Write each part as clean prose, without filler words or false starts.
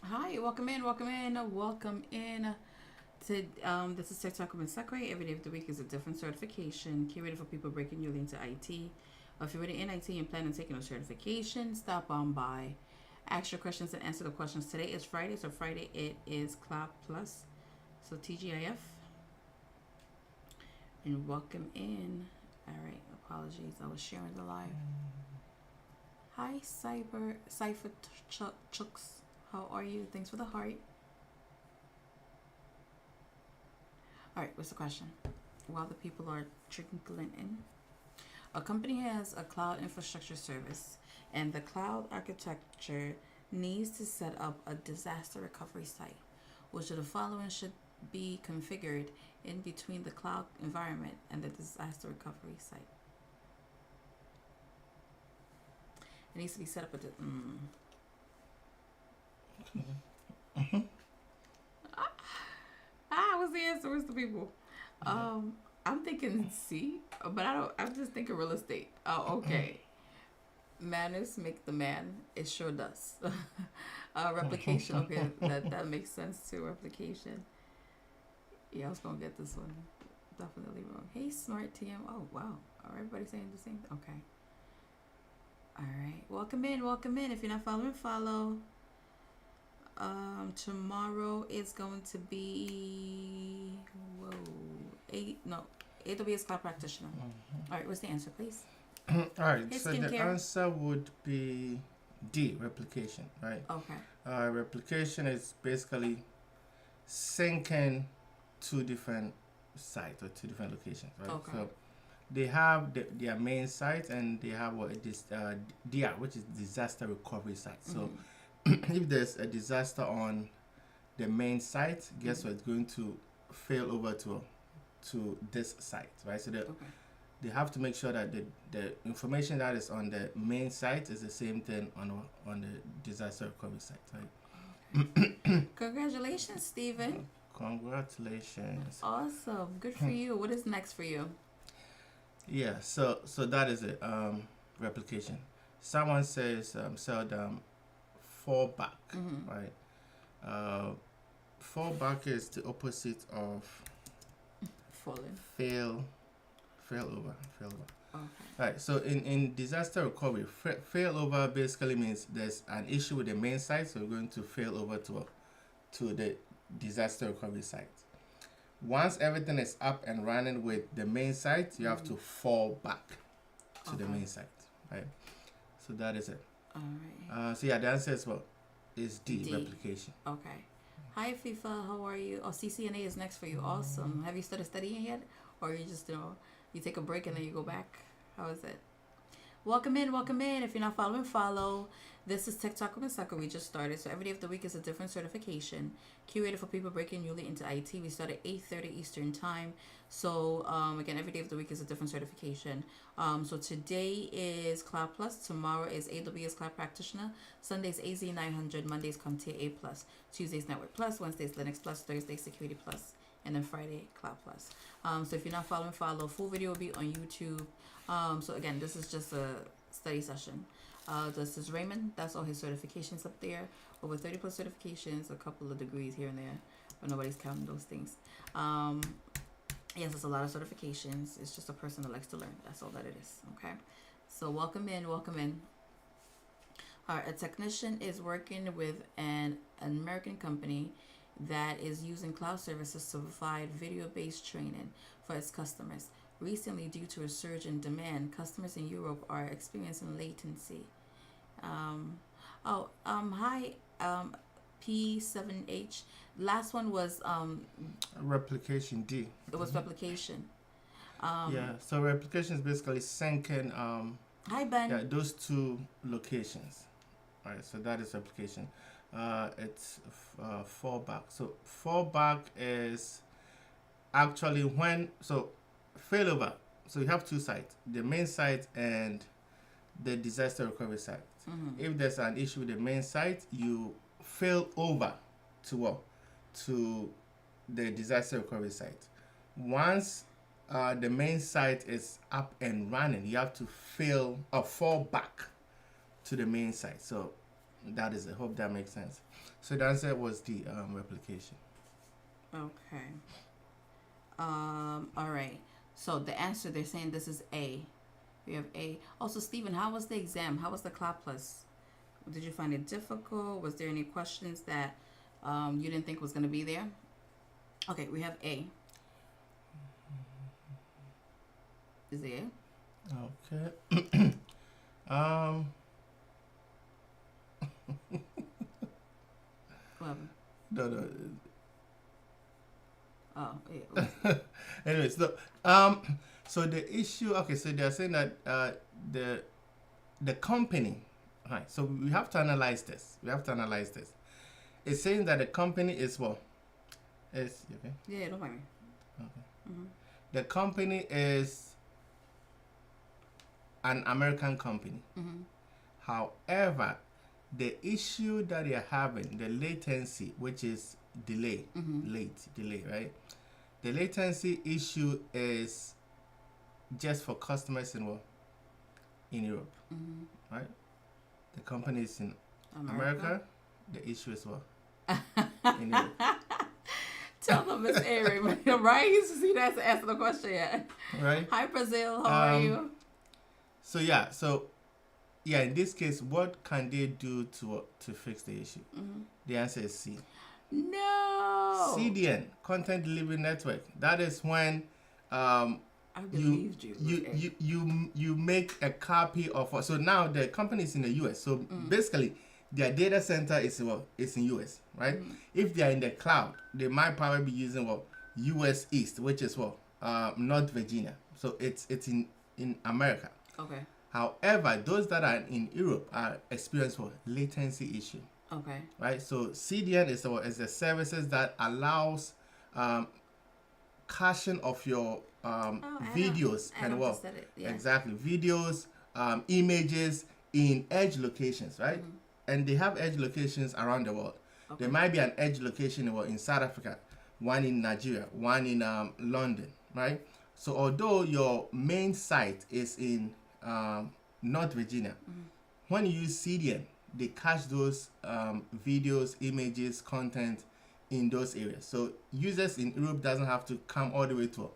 Hi, welcome in, welcome in. This is TikTok with Sakurai. Every day of the week is a different certification curated for people breaking newly into IT. If you're already in IT and plan on taking a certification, stop on by. Ask your questions and answer the questions. Today is Friday, so Friday it is Cloud Plus. So TGIF, and welcome in. All right, apologies, I was sharing the live. Hi, Cypher Chooks. How are you? Thanks for the heart. All right, what's the question? While the people are trickling in, a company has a cloud infrastructure service, and the cloud architecture needs to set up a disaster recovery site. Which of the following should be configured in between the cloud environment and the disaster recovery site? It needs to be set up at the. What's the answer? Where's the people? I'm thinking C, but I don't. I'm just thinking real estate. Oh, okay. Manners make the man. It sure does. Replication. Okay, that makes sense too. Replication. Yeah, I was gonna get this one. Definitely wrong. Hey, smart TM. Oh wow. Everybody saying the same. Okay. All right. Welcome in. Welcome in. If you're not following, follow. Tomorrow is going to be AWS Cloud Practitioner. All right, what's the answer, please? All right, Hey, so the skincare. answer would be D, replication, right? Okay. Replication is basically syncing two different sites or two different locations, right? Okay. So they have their main site and they have what it is, DR, which is disaster recovery site. So if there's a disaster on the main site, guess what? It's going to fail over to this site, right? So they have to make sure that the information that is on the main site is the same thing on the disaster recovery site, right? Okay. Congratulations, Stephen. Congratulations. Awesome. Good for you. What is next for you? Yeah, so that is it. Replication. Someone says seldom fall back, right? Fall back is the opposite of Fallen. fail over. Okay. Right. So in disaster recovery, failover basically means there's an issue with the main site, so we're going to fail over to the disaster recovery site. Once everything is up and running with the main site, you have to fall back to the main site, right? So that is it. All right. So yeah, the answer is what? Is D, D. replication. Okay. Hi, FIFA. How are you? Oh, CCNA is next for you. Awesome. Have you started studying yet, or you just you take a break and then you go back? How is it? Welcome in, welcome in. If you're not following, follow. This is TikTok with Sucker. We just started, so every day of the week is a different certification curated for people breaking newly into IT. We start at 8:30 Eastern time. So again, every day of the week is a different certification. So today is Cloud Plus. Tomorrow is AWS Cloud Practitioner. Sundays AZ 900. Mondays Comptia A Plus. Tuesdays Network Plus. Wednesdays Linux Plus. Thursdays Security Plus. And then Friday Cloud Plus. So if you're not following, follow. Full video will be on YouTube. So again, this is just a study session. This is Raymond. That's all his certifications up there. Over 30 plus certifications, a couple of degrees here and there, but nobody's counting those things. Yes, it's a lot of certifications. It's just a person that likes to learn. That's all that it is. Okay. So welcome in, welcome in. All right, a technician is working with an American company that is using cloud services to provide video-based training for its customers. Recently, due to a surge in demand, customers in Europe are experiencing latency. Hi, P7H. Last one was Replication, D. it was replication. Yeah, so replication is basically syncing Hi, Ben. those two locations. Right, so that is replication. It's fallback. So fallback is actually when failover. So you have two sites: the main site and the disaster recovery site. If there's an issue with the main site, you fail over to what? To the disaster recovery site. Once the main site is up and running, you have to fall back to the main site. So That is it. Hope that makes sense. So the answer was the replication. Okay. All right. So the answer, they're saying this is A. We have A. Also, Stephen, how was the exam? How was the Cloud Plus? Did you find it difficult? Was there any questions that you didn't think was going to be there? Okay, we have A. Is it A? Okay. um. What happened? No. Oh, yeah. Anyways, look. So the issue. Okay. So they're saying that the company. Right. So we have to analyze this. It's saying that the company is what? Is okay. Yeah, don't mind me. Okay. Mm-hmm. The company is an American company. Mm-hmm. However, the issue that they're having, the latency, which is delay, delay, right? The latency issue is just for customers in Europe, right? The company is in America. The issue is in Europe. Tell them Miss Avery, right? You see that's answer the question yet. Right. Hi Brazil, how are you? So in this case, what can they do to fix the issue? The answer is C. No. CDN, Content Delivery Network. That is when I believed you make a copy of. So now the company is in the US. So basically, their data center is in US, right? If they are in the cloud, they might probably be using US East, which is North Virginia. So it's in America. Okay. However, those that are in Europe are experiencing latency issue. Okay. Right. So CDN is the services that allows caching of your videos and exactly videos, images in edge locations, right? And they have edge locations around the world. Okay. There might be an edge location in South Africa, one in Nigeria, one in London, right? So although your main site is in North Virginia, when you use CDN, they cache those videos, images, content in those areas. So users in Europe doesn't have to come all the way to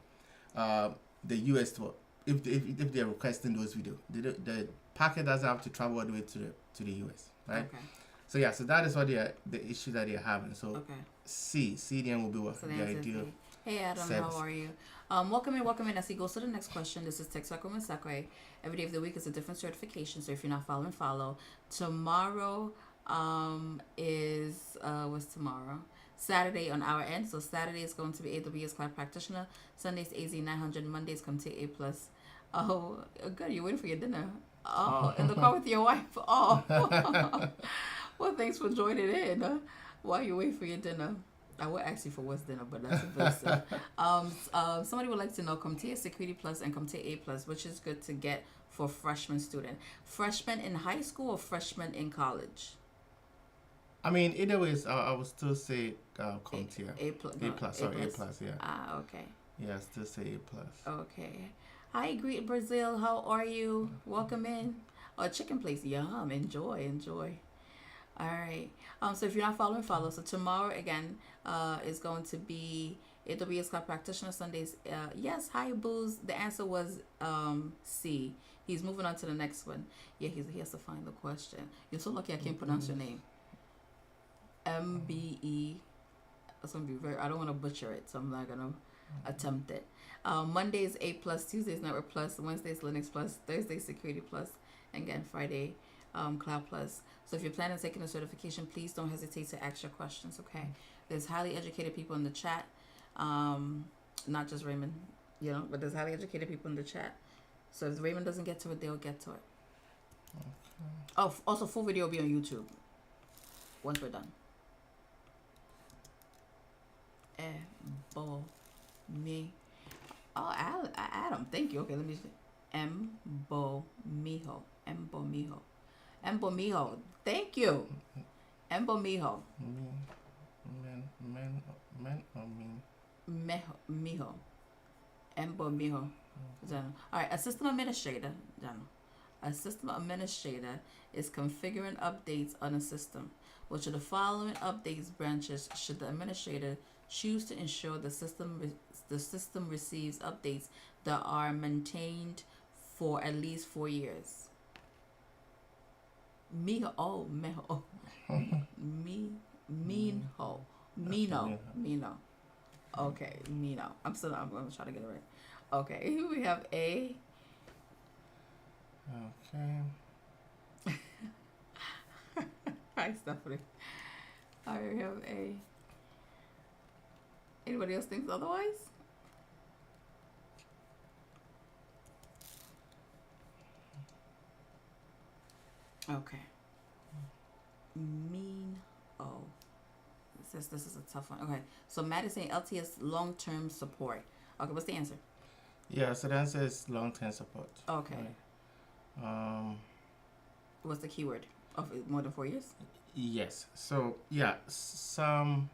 the US if they're requesting those videos. The packet doesn't have to travel all the way to the US, right? Okay. So that is what the issue that they're having. So CDN will be the ideal. Hey Adam, service. How are you? Welcome in. As he goes to the next question, this is Texaco Masakwe. Every day of the week is a different certification. So if you're not following, follow. Tomorrow is what's tomorrow? Saturday on our end. So Saturday is going to be AWS Cloud Practitioner. Sunday's AZ 900. Mondays Comptia A+. Oh, good. You're waiting for your dinner. Oh, in the car with your wife. Oh. Well, thanks for joining in. While you wait for your dinner. I would ask you for what's dinner, but that's invasive. Somebody would like to know Comptia Security Plus and Comptia A+, which is good to get for freshman student. Freshman in high school or freshman in college? I mean, either way, I would still say Comptia. A+, yeah. Ah, okay. Yeah, I still say A+. Okay. Hi, Greet Brazil. How are you? Welcome in. Oh, chicken place. Yum. Enjoy. All right. So if you're not following, follow. So tomorrow again is going to be AWS Cloud Practitioner Sundays. Yes. Hi, Booze. The answer was C. He's moving on to the next one. Yeah, he has to find the question. You're so lucky I can't pronounce your name. MBE. That's gonna be I don't want to butcher it, so I'm not gonna attempt it. Mondays A+, Tuesdays Network Plus, Wednesdays Linux Plus, Thursdays Security Plus, and again Friday Cloud Plus. So if you're planning on taking a certification, please don't hesitate to ask your questions, okay? There's highly educated people in the chat, not just Raymond, but there's highly educated people in the chat. So if Raymond doesn't get to it, they'll get to it. Okay. Oh, also full video will be on YouTube once we're done. Me. Oh, Adam, thank you. Okay, let me see. Mijo. Thank you. Mijo. Men or me? Mijo. Mijo. All right, assistant administrator. A system administrator is configuring updates on a system. Which of the following updates branches should the administrator choose to ensure the system receives updates that are maintained for at least 4 years? Meho. Me Minho. Mino. Okay, Mino. I'm gonna try to get it right. Okay, we have A. Okay. Hi, Stephanie. I have A. Anybody else thinks otherwise? Okay. It says this is a tough one. Okay, so Matt is saying LTS long-term support. Okay, what's the answer? Yeah, so the answer is long-term support. Okay. Right. What's the keyword of more than 4 years? Yes. So yeah, some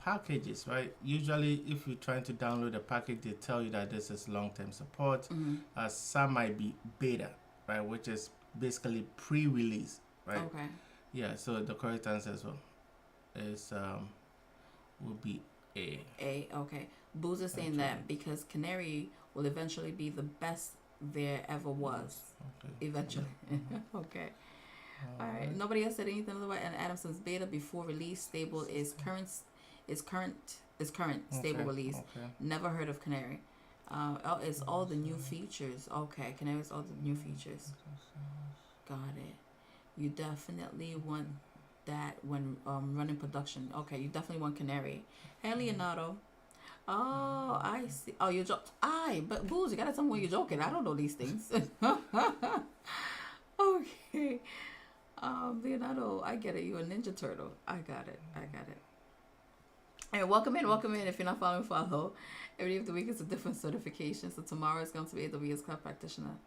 packages, right? Usually, if you're trying to download a package, they tell you that this is long-term support. Mm-hmm. Some might be beta, right, which is basically pre-release, right? Okay. Yeah. So the correct answer as well is will be A. A. Okay. Booz is saying that because Canary will eventually be the best there ever was. Okay. Eventually. Okay. All right. Nobody else said anything otherwise. And Adamson's beta before release stable is current. Stable release. Okay. Never heard of Canary. It's all the new features. Okay, Canary's all the new features. Got it. You definitely want that when running production. Okay, you definitely want Canary. Hey, Leonardo. Oh, I see. Oh, you're joking. But Booz, you gotta tell me when you're joking. I don't know these things. Okay. Leonardo, I get it. You're a Ninja Turtle. I got it. And welcome in. If you're not following, follow. Every day of the week is a different certification. So tomorrow is going to be AWS Cloud Practitioner.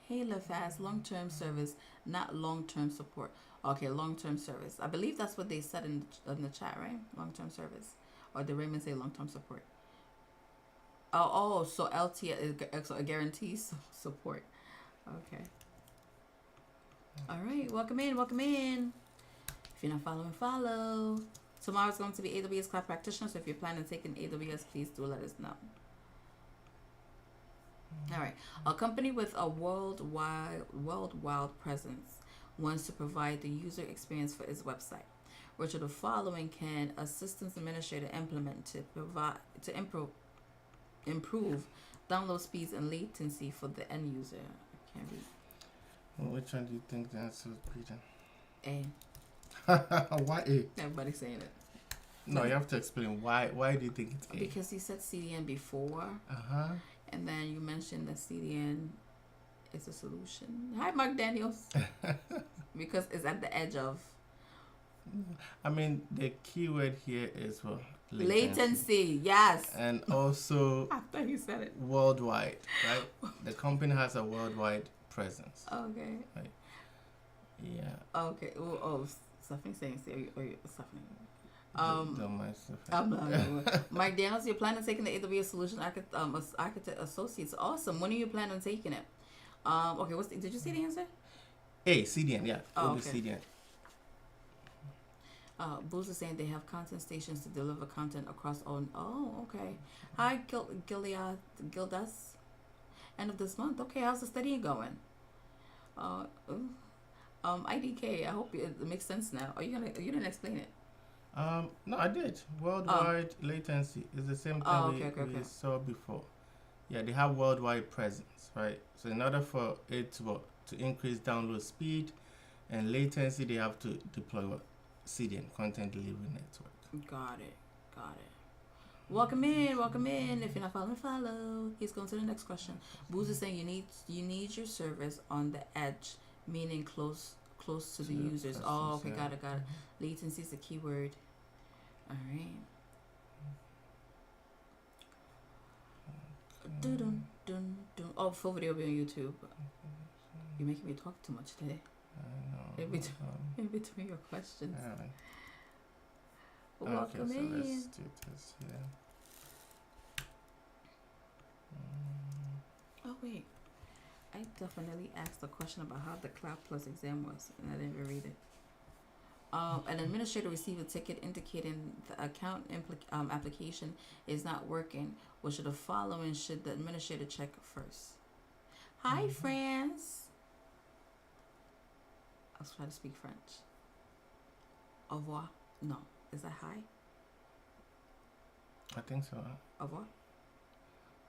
Hey, LaFast, long-term service, not long-term support. Okay, long-term service. I believe that's what they said in the chat, right? Long-term service. Or did Raymond say long-term support? So LTS is a guarantees support. Okay. All right, welcome in. If you're not following, follow. Tomorrow's going to be AWS Cloud Practitioner, so if you're planning on taking AWS, please do let us know. All right. A company with a worldwide presence wants to provide the user experience for its website. Which of the following can a systems administrator implement to improve download speeds and latency for the end user? I can't read. Well, which one do you think the answer would be then? A. Why A? Everybody's saying it. No, you have to explain why. Why do you think it's A? Because you said CDN before. Uh-huh. And then you mentioned that CDN is a solution. Hi, Mark Daniels. Because it's at the edge of. I mean, the keyword here is well, latency. Yes. And also. After you said it. Worldwide, right? The company has a worldwide presence. Okay. Right. Yeah. Okay. Stephanie's saying, Stephanie. Don't mind Stephanie. I'm not. Mike Daniels, you're planning on taking the AWS Solution Architect Associates. Awesome. When are you planning on taking it? Okay. Did you see the answer? A, CDN, yeah. Okay. CDN. Booz is saying they have content stations to deliver content across all. Oh, okay. Hi, Gildas. End of this month. Okay, how's the studying going? IDK. I hope it makes sense now. You didn't explain it. No, I did. Worldwide latency is the same thing we saw before. Yeah, they have worldwide presence, right? So in order for it to increase download speed and latency, they have to deploy CDN, Content Delivery Network. Got it. Welcome in. If you're not following, follow. He's going to the next question. Booz is saying you need your service on the edge, meaning close to the users. Oh, okay, got it. Latency is the keyword. All right. Dun. Oh, full video will be on YouTube. You're making me talk too much today. I know. In between your questions. Right. Welcome in. Let's do this here. Oh wait, I definitely asked a question about how the Cloud Plus exam was, and I didn't even read it. An administrator received a ticket indicating the account application is not working. What should the following should the administrator check first? Hi, France. I was trying to speak French. Au revoir. No, is that hi? I think so. Au revoir.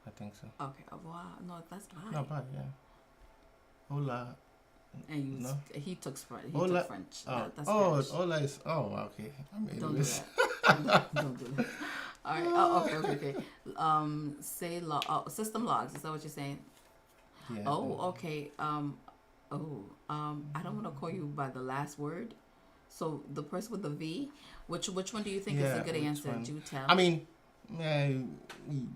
I think so. Okay, au revoir. No, that's hi. Not bad, yeah. Hola. And you, No. he took French. He Hola. took French. That's oh, Spanish. hola is. Oh, okay. I mean, Don't do that. Don't do that. All right. Oh, okay. Say log. Oh, system logs. Is that what you're saying? Yeah. Oh, okay. I don't want to call you by the last word. So the person with the V, which one do you think is a good answer? One? Do tell. I mean,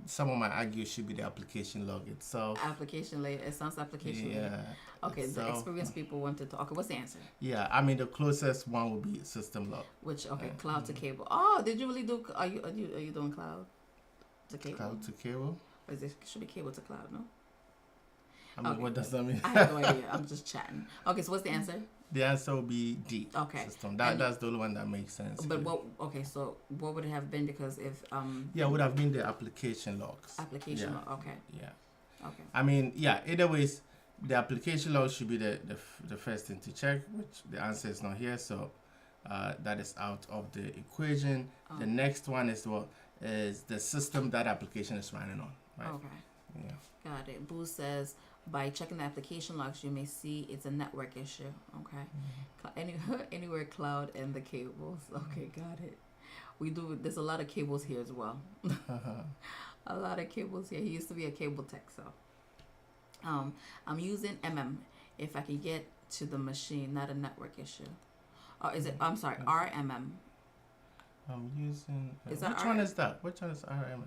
someone might argue it should be the application log itself. Application layer. It sounds application Yeah. layer. Okay, itself. the experienced people wanted to. Okay, what's the answer? Yeah, I mean the closest one would be system log. Which cloud to cable. Oh, did you really do? Are you doing cloud to cable? Cloud to cable. Or is it should be cable to cloud? No. I mean, what does that mean? I have no idea. I'm just chatting. Okay, so what's the answer? The answer would be D. Okay. System. That's the only one that makes sense. But what? Okay, so what would it have been? Because if Yeah, it would have been the application logs. application. Okay. Yeah. Okay. I mean, yeah. Either ways, the application log should be the first thing to check, which the answer is not here, so that is out of the equation. The next one is what is the system that application is running on, right? Okay. Yeah. Got it. Boo says by checking the application logs, you may see it's a network issue. Okay. Anywhere cloud and the cables. Okay, got it. We do. There's a lot of cables here as well. A lot of cables here. He used to be a cable tech, so. I'm using if I can get to the machine, not a network issue. Oh, is it? I'm sorry, RMM. I'm using. Is that which one is that? Which one is RM?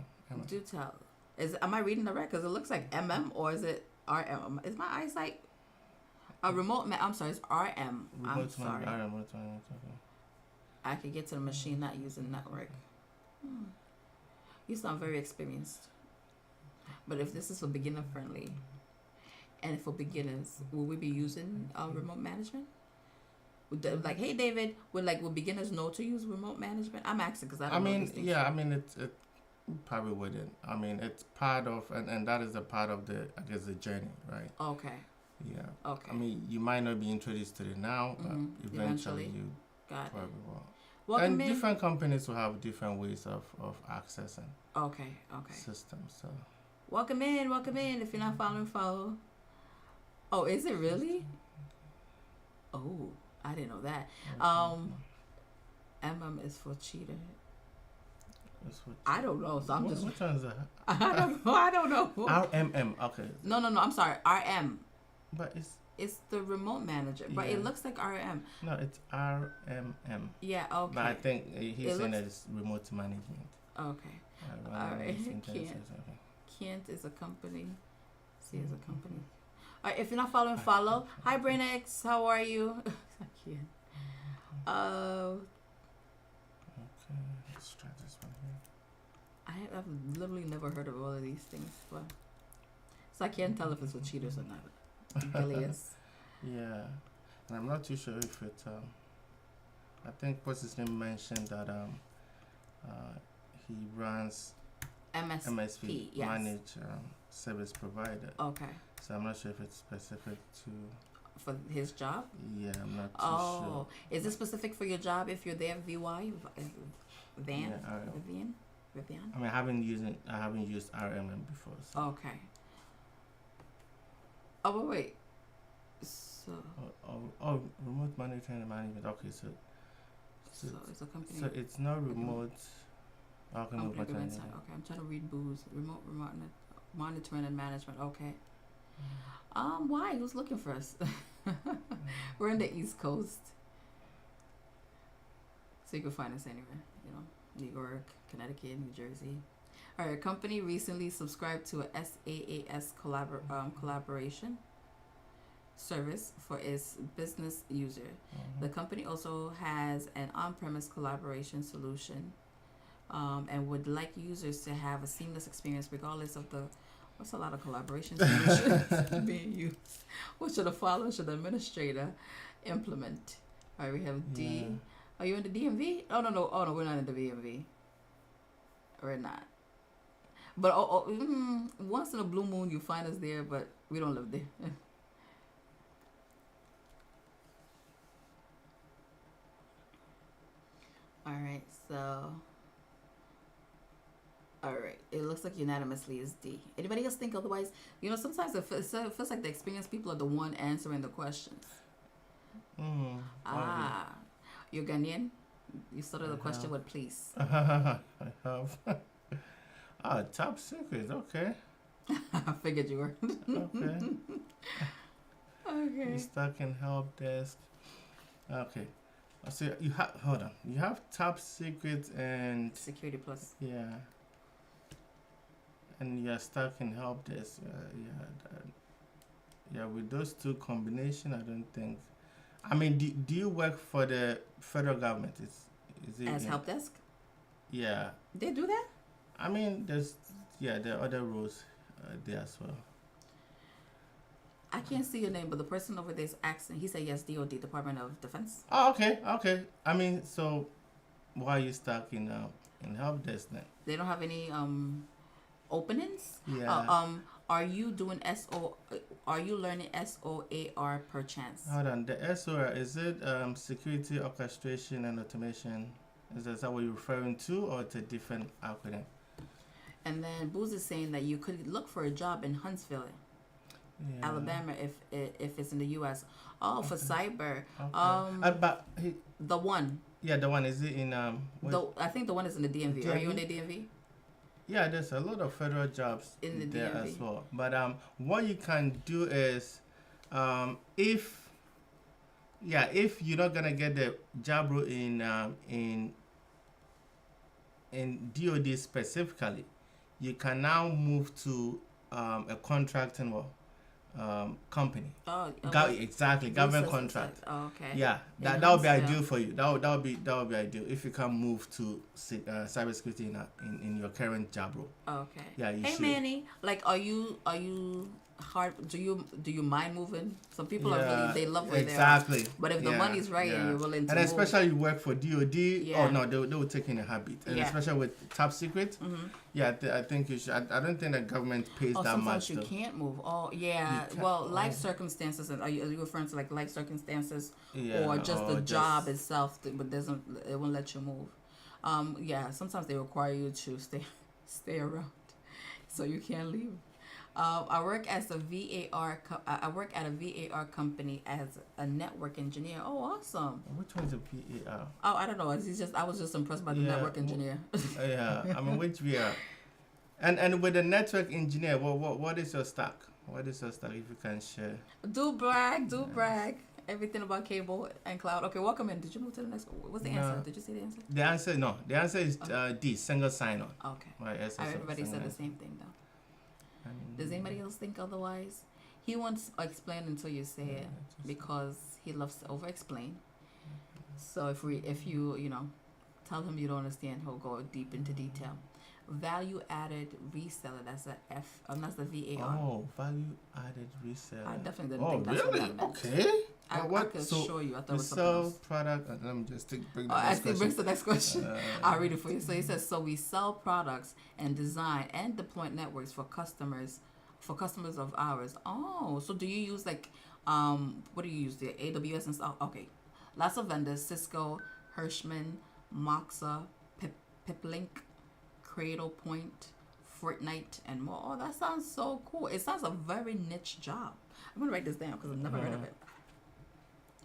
Do tell. Am I reading the right? Because it looks like or is it RM? Is my eyesight a remote? I'm sorry, it's RM. I'm sorry. I could get to the machine not using network. You sound very experienced. But if this is for beginner friendly, and for beginners, will we be using remote management? Like, hey David, will beginners know to use remote management? I'm asking because I don't know these things. Yeah, I mean it probably wouldn't. I mean it's part of and that is a part of the the journey, right? Okay. Yeah. Okay. I mean you might not be introduced to it now, but eventually you probably will. Welcome in. Different companies will have different ways of accessing systems. So welcome in. If you're not following, follow. Oh, is it really? Oh, I didn't know that. is for cheater. I don't know. So I'm just. Which one is that? I don't know. RMM. Okay. No. I'm sorry. RM. But it's the remote manager, but it looks like RM. No, it's RMM. Yeah. Okay. But I think he's saying that it's remote management. Okay. All right. Kent is a company. C is a company. All right, if you're not following, follow. Hi, Brain X. How are you? I can't. Okay, let's try this one here. I've literally never heard of all of these things, but so I can't tell if it's with cheaters or not. It really is. Yeah, and I'm not too sure if it. I think what's his name mentioned that he runs MSP, yes. managed service provider. Okay. So I'm not sure if it's specific to. For his job? Yeah, I'm not too sure. Oh, is it specific for your job if you're there? VY, Vivian. I mean, I haven't used RMM before. So. Okay. Oh wait. So. Oh, remote monitoring and management. Okay, so it's a company. So it's not remote. Okay, I'm trying to read Boo's remote monitoring and management. Okay. Why? Who's looking for us? We're in the East Coast, so you can find us anywhere. New York, Connecticut, New Jersey. All right. A company recently subscribed to a SaaS collaboration service for its business user. The company also has an on-premise collaboration solution, and would like users to have a seamless experience regardless of the That's a lot of collaboration being used. What should a follow? Should the administrator implement? All right, we have D. Yeah. Are you in the DMV? Oh no. Oh no, we're not in the DMV. We're not. But once in a blue moon, you find us there, but we don't live there. All right, so. All right, it looks like unanimously is D. Anybody else think otherwise? You know, sometimes it feels like the experienced people are the one answering the questions. Ah, you're Ghanaian? You started the question with please. I have. Top secret. Okay. I figured you were. Okay. Okay. You stuck in help desk. Okay. So you have, hold on. You have top secret and Security plus. yeah. And you're stuck in help desk. Yeah, with those two combination, I don't think. I mean, do you work for the federal government? Is it As help desk? Yeah. They do that? I mean, there are other roles there as well. I can't see your name, but the person over there is asking. He said yes, DOD, Department of Defense. Oh, okay. I mean, so why are you stuck in help desk then? They don't have any openings? Yeah. Are you doing are you learning SOAR per chance? Hold on. The SOR, is it security orchestration and automation? Is that what you're referring to, or it's a different acronym? And then Booz is saying that you could look for a job in Huntsville, Yeah. Alabama, if it's in the U.S. Oh, for cyber. Okay. But The one. yeah, the one, is it in I think the one is in the DMV. Are you in the DMV? Yeah, there's a lot of federal jobs In the there DMV. as well. But what you can do is, if you're not gonna get the job role in DoD specifically, you can now move to a contracting company. Oh, Exactly, government contract. Oh, okay. Yeah, that would be ideal for you. That would be ideal if you can move to cybersecurity in your current job role. Okay. Yeah, you Hey should. Manny, like, are you hard? Do you mind moving? Some people are really, they love where exactly. they are. But if the money's right and you're willing to and move, especially you work for DoD, Yeah. oh no, they will take in a habit. And especially with top secret, yeah, I think you should. I don't think the government pays that sometimes much. you though. can't move. Oh yeah. You can't- Well, life circumstances. And are you referring to like life circumstances, Yeah, or just the just- job itself? But it won't let you move. Yeah. Sometimes they require you to stay around, so you can't leave. I work as a VAR. I work at a VAR company as a network engineer. Oh, awesome. Which one's a VAR? Oh, I don't know. I was just impressed by the Yeah, network engineer. Yeah, I mean which VR? And with the network engineer, what is your stack? What is your stack if you can share? Do brag. Everything about cable and cloud. Okay, welcome in. Did you move to the next one? What's the answer? Did you see the answer? The answer is D, single sign-on. Okay. Right, Everybody said the same thing though. Does anybody else think otherwise? He wants to explain until you say it because he loves to over-explain. So if you tell him you don't understand, he'll go deep into detail. Value-added reseller. That's a F. That's the VAR. Oh, value-added reseller. I definitely didn't think that's really? what that meant. Okay. I could assure you. I thought it was something sell else. product. Let me just bring the Oh, next actually question. brings the next question. I'll read it for you. So he says, so we sell products and design and deploy networks for customers of ours. Oh, so do you use like, what do you use? The AWS and stuff? Okay. Lots of vendors, Cisco, Hirschman, Moxa, Piplink, Cradlepoint, Fortnite, and more. Oh, that sounds so cool. It sounds a very niche job. I'm going to write this down because I've never heard of it.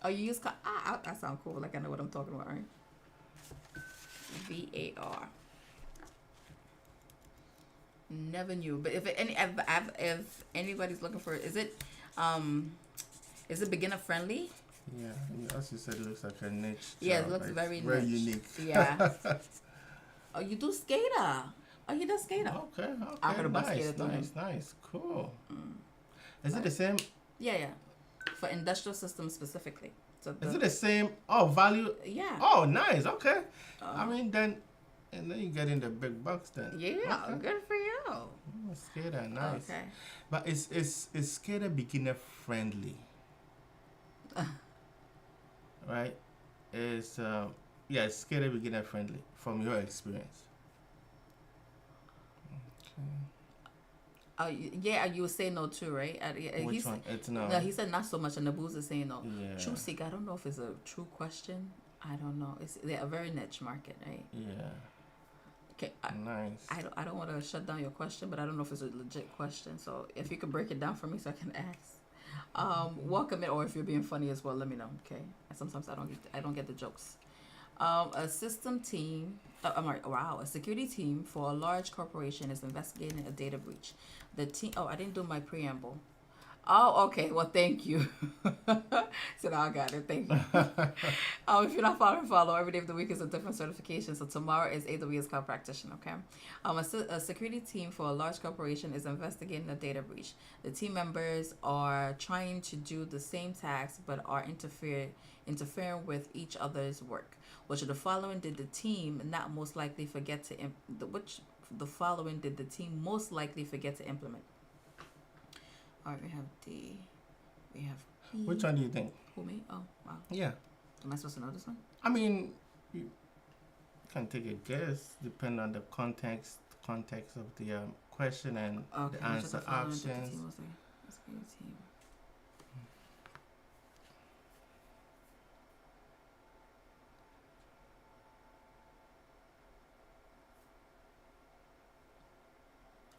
Oh, you use that sounds cool. Like I know what I'm talking about, right? VAR. Never knew, but if anybody's looking for it, is it beginner friendly? Yeah, as you said, it looks like a niche. Yeah, job. it looks very very niche. unique. Yeah. Oh, you do SCADA. Oh, you do SCADA. Okay. I heard about SCADA. Nice, cool. Is it the same? Yeah. For industrial systems specifically. So Is it the same? Oh, value. Yeah. Oh, nice. Okay. I mean, then you get in the big bucks then. Yeah, Okay. good for you. SCADA, nice. Okay. But is SCADA beginner friendly, right? Is yeah, is SCADA beginner friendly from your experience? Okay. Yeah, you would say no too, right? Which one? It's No, no. he said not so much, and the booze is saying no. Yeah. True seek, I don't know if it's a true question. I don't know. They're a very niche market, right? Yeah. Okay, Nice. I don't want to shut down your question, but I don't know if it's a legit question. So if you could break it down for me, so I can ask. Welcome it, or if you're being funny as well, let me know. Okay. Sometimes I don't get the jokes. A system team, a security team for a large corporation is investigating a data breach. The team, I didn't do my preamble. Oh, okay. Well, thank you. So now I got it. Thank you. If you're not following, follow. Every day of the week is a different certification. So tomorrow is AWS Cloud Practitioner, okay? A security team for a large corporation is investigating a data breach. The team members are trying to do the same tasks but are interfering with each other's work. Which of the following did the team not most likely forget to the following did the team most likely forget to implement? All right, we have D. We have E. Which one do you think? Who, me? Oh, wow. Yeah. Am I supposed to know this one? I mean, you can take a guess depending on the context of the question and the answer options. Team.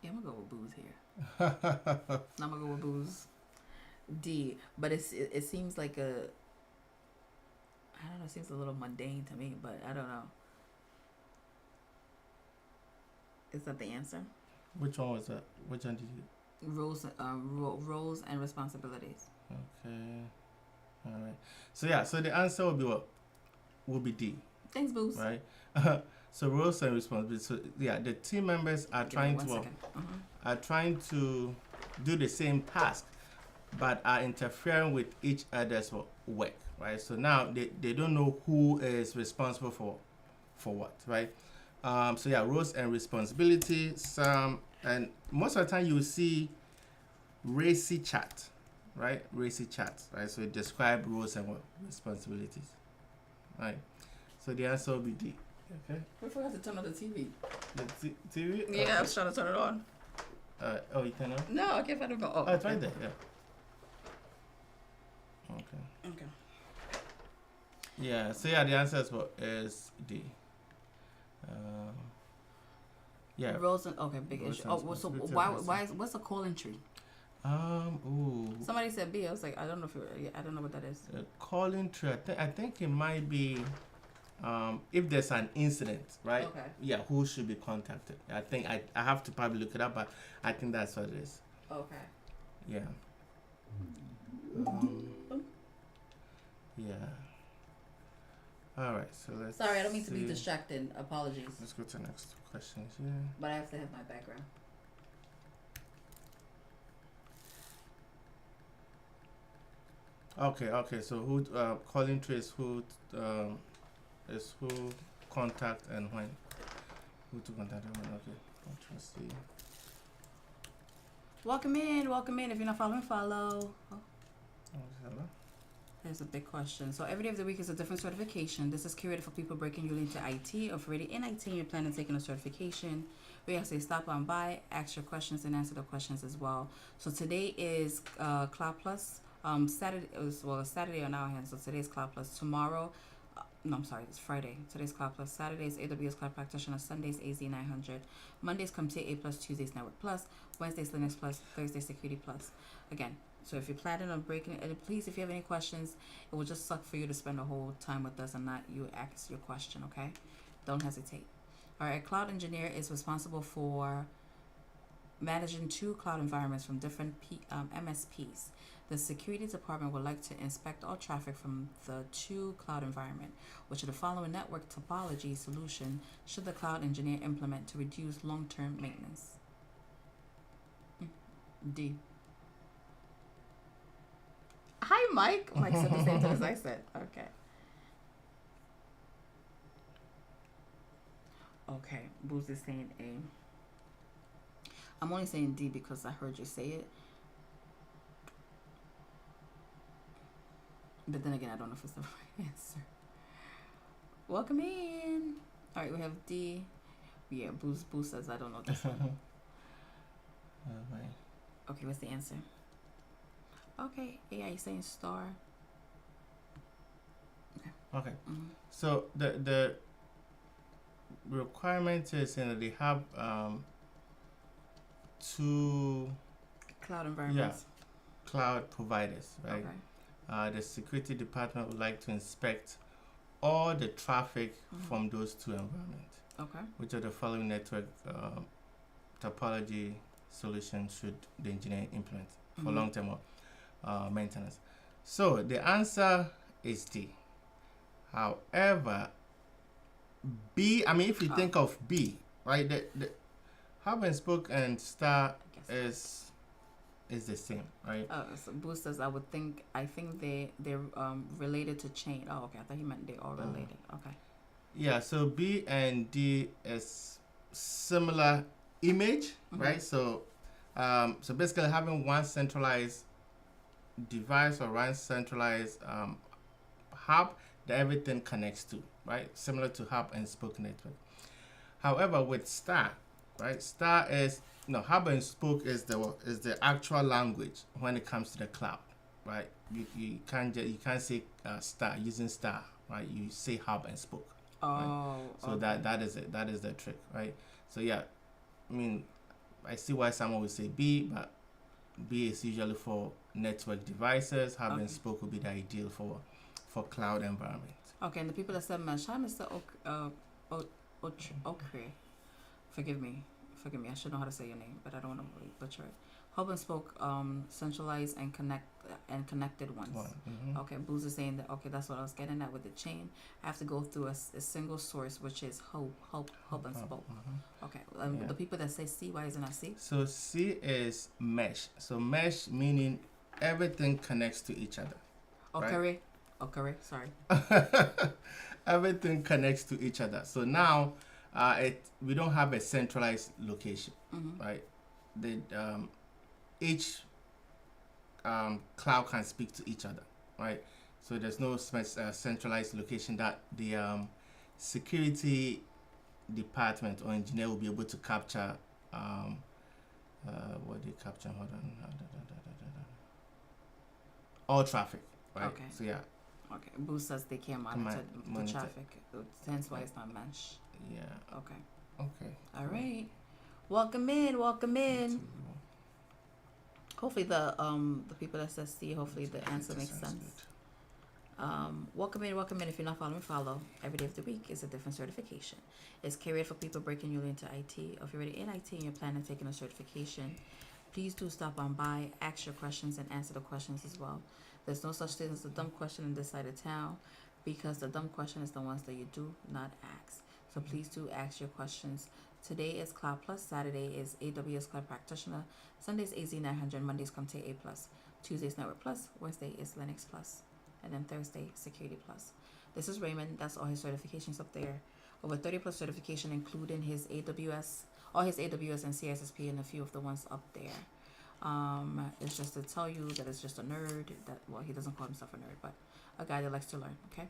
Yeah, I'm gonna go with booze here. I'm gonna go with booze. D, but it seems like I don't know. It seems a little mundane to me, but I don't know. Is that the answer? Which one was that? Which one did you? Roles and responsibilities. Okay. All right. So yeah. So the answer will be what? Will be D. Thanks, booze. Right. So roles and responsibilities. So yeah, the team members are trying to do the same task, but are interfering with each other's work, right? So now they don't know who is responsible for what, right? So yeah, roles and responsibilities. And most of the time you will see racy chat, right? Racy chat, right? So it describe roles and responsibilities, right? So the answer will be D. Okay. We forgot to turn on the TV. The TV? Yeah, okay. I was trying to turn it on. Oh, you turn on? No, I can't find it. Oh, it's right there. Yeah. Okay. Yeah. So yeah, the answer is D. Yeah. Roles and big issue. Oh, so what's a call tree? Ooh. Somebody said B. I was like, I don't know I don't know what that is. Calling tree. I think it might be. If there's an incident, right? Okay. Yeah, who should be contacted? I think I have to probably look it up, but I think that's what it is. Okay. Yeah. Yeah. All right. So let's. Sorry, I don't mean to be distracted. Apologies. Let's go to the next question here. But I have to have my background. Okay. So who calling trace who is who contact and when? Who to contact and when? Okay. Let's see. Welcome in. If you're not following, follow. Oh. Hello. There's a big question. So every day of the week is a different certification. This is curated for people breaking you into IT, or if you're already in IT and you're planning on taking a certification. We have to say stop on by, ask your questions, and answer the questions as well. So today is Cloud Plus. Saturday Saturday on our hands. So today's Cloud Plus. Tomorrow, it's Friday. Today's Cloud Plus. Saturdays AWS Cloud Practitioner. Sundays AZ 900. Mondays Comptia A Plus. Tuesdays Network Plus. Wednesdays Linux Plus. Thursdays Security Plus. Again. So if you're planning on breaking it, and please, if you have any questions, it will just suck for you to spend the whole time with us and not you ask your question, okay? Don't hesitate. All right, Cloud Engineer is responsible for managing 2 cloud environments from different MSPs. The security department would like to inspect all traffic from the 2 cloud environment, which are the following network topology solution should the cloud engineer implement to reduce long-term maintenance? D. Hi, Mike. Mike said the same thing as I said. Okay. Okay. Booz is saying A. I'm only saying D because I heard you say it. But then again, I don't know if it's the right answer. Welcome in. All right, we have D. Yeah, Boo says I don't know this one. Right. Okay, what's the answer? Okay, AI is saying star. Okay. Mm-hmm. So the requirement is that they have two Cloud environments. cloud providers, right? Okay. The security department would like to inspect all the traffic Mm-hmm. from those two environments. Okay. Which of the following network topology solutions should the engineer implement for Mm-hmm. long-term maintenance? So the answer is D. However, B, I mean, if you think of B, right, the hub and spoke and star is the same, right? So boosters, I think they're related to chain. Oh, okay. I thought he meant they all related. Okay. Yeah. So B and D is similar image, Mm-hmm. right? So, so basically having one centralized device or one centralized hub that everything connects to, right? Similar to hub and spoke network. However, with star, right? Star is hub and spoke is the actual language when it comes to the cloud, right? You can't say star using star, right? You say hub and spoke. Oh. Right? So okay. that is it. That is the trick, right? So yeah, I mean, I see why someone would say B, but B is usually for network devices. Hub and spoke would be the ideal for cloud environment. Okay, and the people that said mesh, hi Mr. Okre. Forgive me. I should know how to say your name, but I don't want to butcher it. Hub and spoke, centralized and connected ones. Mm-hmm. Okay, Booz is saying that. Okay, that's what I was getting at with the chain. I have to go through a single source, which is hub and spoke. Mm-hmm. Okay, the people that say C, why isn't that C? So C is mesh. So mesh meaning everything connects to each other. Okay, sorry. Everything connects to each other. So now, we don't have a centralized location, Mm-hmm. right? Each cloud can speak to each other, right? So there's no centralized location that the security department or engineer will be able to capture. What do you capture? Hold on. All traffic, right? Okay. So yeah. Okay. Boost says they can't monitor the traffic. Hence why it's not mesh. Yeah. Okay. All right. Welcome in. Hopefully the people that says C, hopefully the answer makes sense. Welcome in. If you're not following, follow. Every day of the week is a different certification. It's carried for people breaking newly into IT. Or if you're already in IT and you're planning on taking a certification, please do stop on by, ask your questions, and answer the questions as well. There's no such thing as a dumb question in this side of town, because the dumb question is the ones that you do not ask. So please do ask your questions. Today is Cloud Plus, Saturday is AWS Cloud Practitioner, Sundays AZ 900, Mondays Comptia A Plus, Tuesdays Network Plus, Wednesday is Linux Plus, and then Thursday Security Plus. This is Raymond. That's all his certifications up there. Over 30 plus certification, including his AWS, all his AWS and CSSP, and a few of the ones up there. It's just to tell you that it's just a nerd. He doesn't call himself a nerd, but a guy that likes to learn. Okay.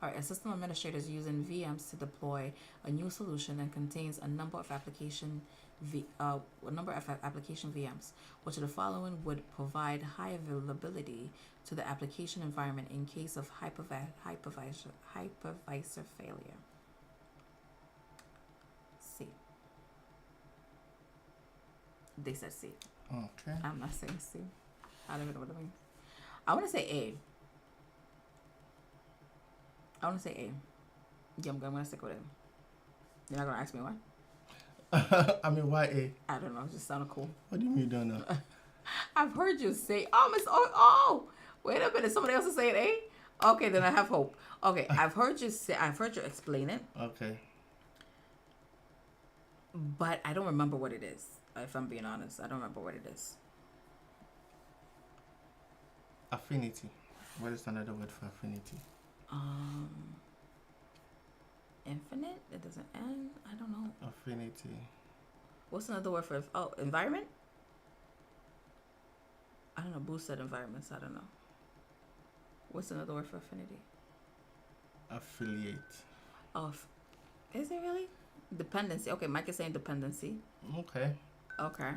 All right. A system administrator is using VMs to deploy a new solution and contains a number of application VMs, which of the following would provide high availability to the application environment in case of hypervisor failure. C. They said C. Okay. I'm not saying C. I don't even know what it means. I want to say A. Yeah, I'm going to stick with it. You're not going to ask me why? I mean, why A? I don't know. It just sounded cool. What do you mean you don't know? I've heard you say, wait a minute. Somebody else is saying A? Okay, then I have hope. Okay, I've heard you explain it. Okay. But I don't remember what it is. If I'm being honest, I don't remember what it is. Affinity. What is another word for affinity? Infinite? It doesn't end? I don't know. Affinity. What's another word for environment? I don't know. Boo said environments. I don't know. What's another word for affinity? Affiliate. Oh, is it really? Dependency. Okay, Mike is saying dependency. Okay. Okay.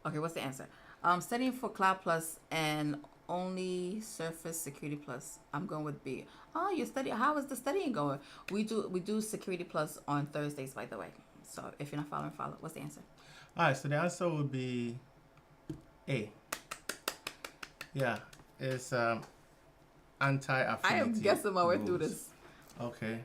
Okay, what's the answer? Studying for Cloud Plus and only Surface Security Plus. I'm going with B. Oh, you study. How is the studying going? We do Security Plus on Thursdays, by the way. So if you're not following, follow. What's the answer? All right. So the answer would be A. Yeah, it's anti-affinity. I am guessing my way through rules. this. Okay.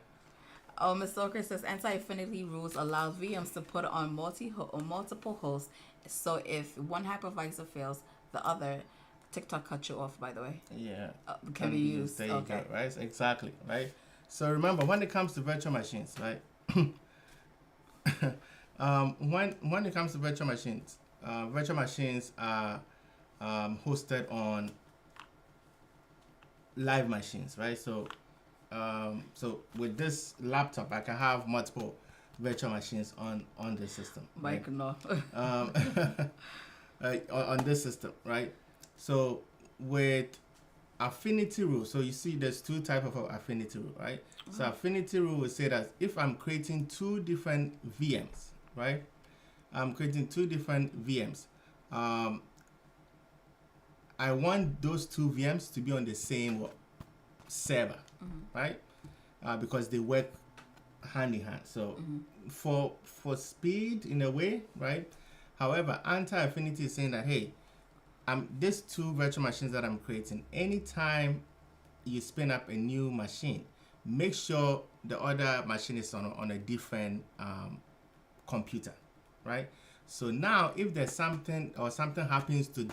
Oh, Ms. Stoker says anti-affinity rules allows VMs to put on multiple hosts. So if one hypervisor fails, the other TikTok cut you off. By the way, Yeah. can be used. There you Okay. go. Right. Exactly. Right. So remember, when it comes to virtual machines, right? When it comes to virtual machines are hosted on live machines, right? So with this laptop, I can have multiple virtual machines on the system. Right? Mike, no. Um, on this system, right? So with affinity rule, so you see there's two type of affinity rule, right? So affinity rule will say that if I'm creating two different VMs, right? I'm creating two different VMs. I want those two VMs to be on the same server, right? Because they work hand in hand. So for speed in a way, right? However, anti-affinity is saying that hey, these two virtual machines that I'm creating, anytime you spin up a new machine, make sure the other machine is on a different computer, right? So now if there's something happens to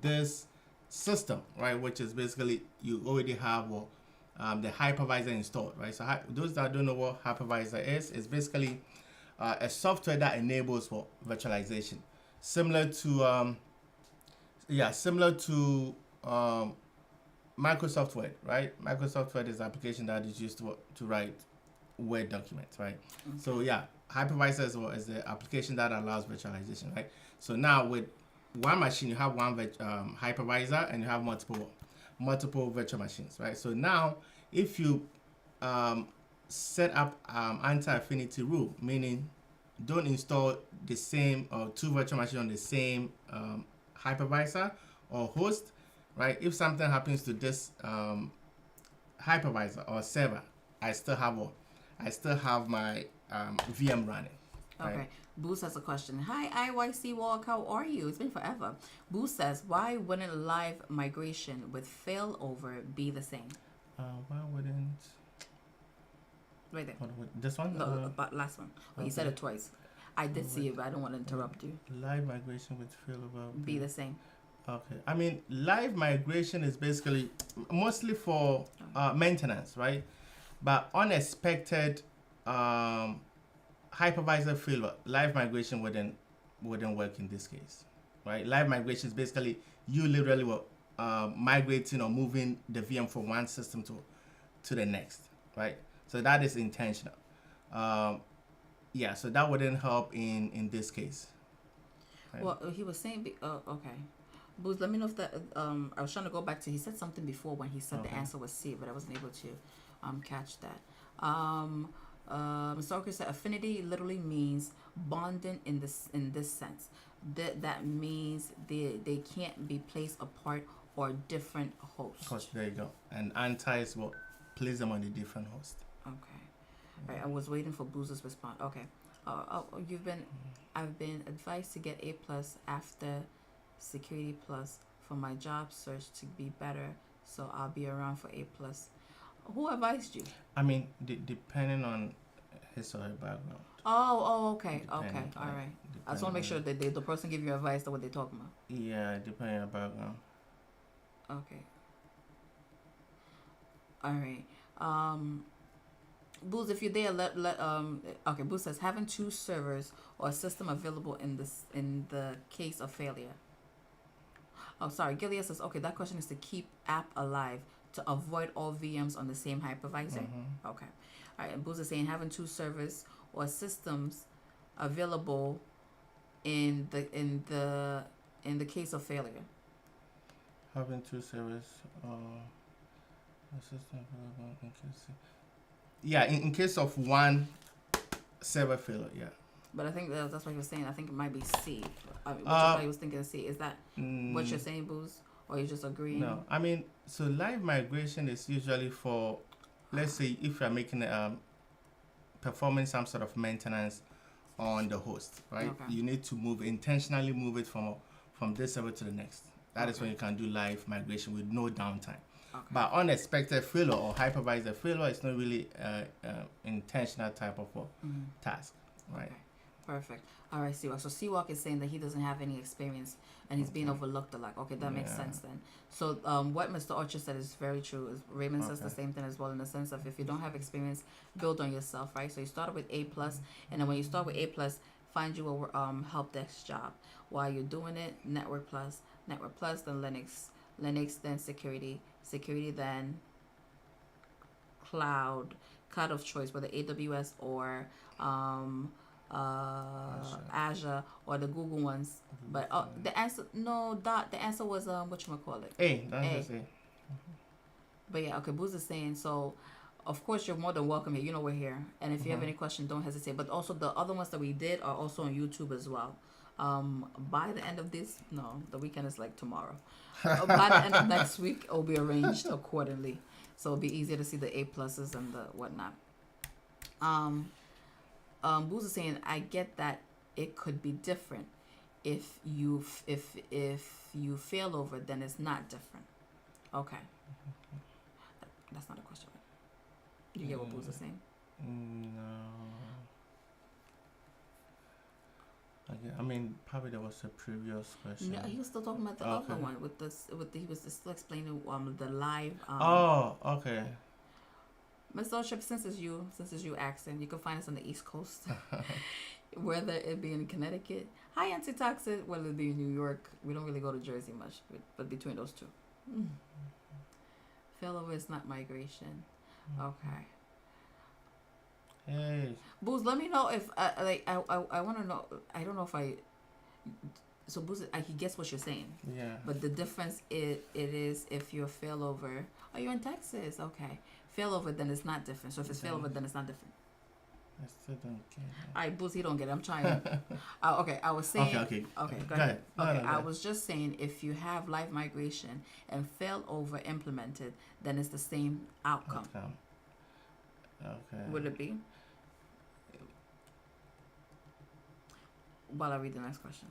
this system, right, which is basically you already have the hypervisor installed, right? So those that don't know what hypervisor is, it's basically a software that enables for virtualization, similar to Microsoft Word, right? Microsoft Word is an application that is used to write Word documents, right? Okay. So yeah, hypervisor is the application that allows virtualization, right? So now with one machine, you have one hypervisor and you have multiple virtual machines, right? So now if you set up anti-affinity rule, meaning don't install the same or two virtual machines on the same hypervisor or host, right? If something happens to this hypervisor or server, I still have my VM running. Right? Okay. Boo has a question. Hi, IYC Walk. How are you? It's been forever. Boo says, why wouldn't live migration with failover be the same? Why wouldn't? Right there. This one? No, but last one. Well, you said okay. it twice. I did see it, but I don't want to interrupt you. Live migration with failover Be the same. Okay. I mean, live migration is basically mostly for maintenance, right? But unexpected hypervisor failure, live migration wouldn't work in this case, right? Live migration is basically you literally were migrating or moving the VM from one system to the next, right? So that is intentional. Yeah, so that wouldn't help in this case. Right? Well, he was saying, okay. Booz, let me know if that, I was trying to go back to, he said something before when he said the answer was C, but I wasn't able to catch that. Mr. Orker said affinity literally means bonding in this sense. That means they can't be placed apart or different hosts. Of course, there you go. And anti is what place them on a different host. Okay. All right, I was waiting for Booz's response. Okay. I've been advised to get A plus after Security Plus for my job search to be better, so I'll be around for A plus. Who advised you? I mean, depending on his or her background. Oh, okay, all right. I just want to make sure that the person give you advice to what they're talking about. Yeah, depending on background. Okay. All right. Booz, if you're there, okay. Booz says having two servers or a system available in the case of failure. Oh, sorry. Gilead says, okay, that question is to keep app alive to avoid all VMs on the same hypervisor. Okay. All right, and Booz is saying having two servers or systems available in the case of failure. Having two servers system available in case. Yeah, in case of one server failure, yeah. But I think that's what he was saying. I think it might be C. I mean, which is why he was thinking C. Is that what you're saying, Booz? Or you just agreeing? No, I mean, so live migration is usually for, let's say, if you're making performing some sort of maintenance on the host, right? Okay. You need to intentionally move it from this server to the next. That is when you can do live migration with no downtime. Okay. But unexpected failure or hypervisor failure is not really intentional type of task, right? Okay. Perfect. All right, Seawalk. So Seawalk is saying that he doesn't have any experience and he's being overlooked a lot. Okay, that makes sense then. So what Mr. Archer said is very true. Raymond says the same thing as well, in the sense of if you don't have experience, build on yourself, right? So you start with A+, and then when you start with A+, find you a help desk job. While you're doing it, Network Plus, then Linux, then security, then cloud of choice, whether AWS or Azure or the Google ones. But the answer was whatchamacallit? A. But yeah, okay, Booz is saying, so of course you're more than welcome here. You know we're here. And if you have any questions, don't hesitate. But also the other ones that we did are also on YouTube as well. By the end of the weekend is like tomorrow. By the end of next week, it'll be arranged accordingly. So it'll be easier to see the A pluses and the whatnot. Booz is saying, I get that it could be different. If you fail over, then it's not different. Okay. That's not a question, right? You get what Booz is saying? No. I mean, probably there was a previous question. No, he was still talking about the other one he was still explaining the live. Okay. Mr. Oship, since it's you accent, you can find us on the East Coast, whether it be in Connecticut. Hi, Antitoxic, whether it be in New York. We don't really go to Jersey much, but between those two. Failover is not migration. Okay. Hey. Booz, let me know if I want to know. I don't know if I. So Booz, he gets what you're saying. Yeah. But the difference it is if you're failover. Oh, you're in Texas. Okay. Failover, then it's not different. So if it's failover, then it's not different. I still don't get it. All right, Booz, he don't get it. I'm trying. Okay, I was saying. Okay. Go ahead. Okay, I was just saying if you have live migration and failover implemented, then it's the same outcome. Okay. Would it be? While I read the next question.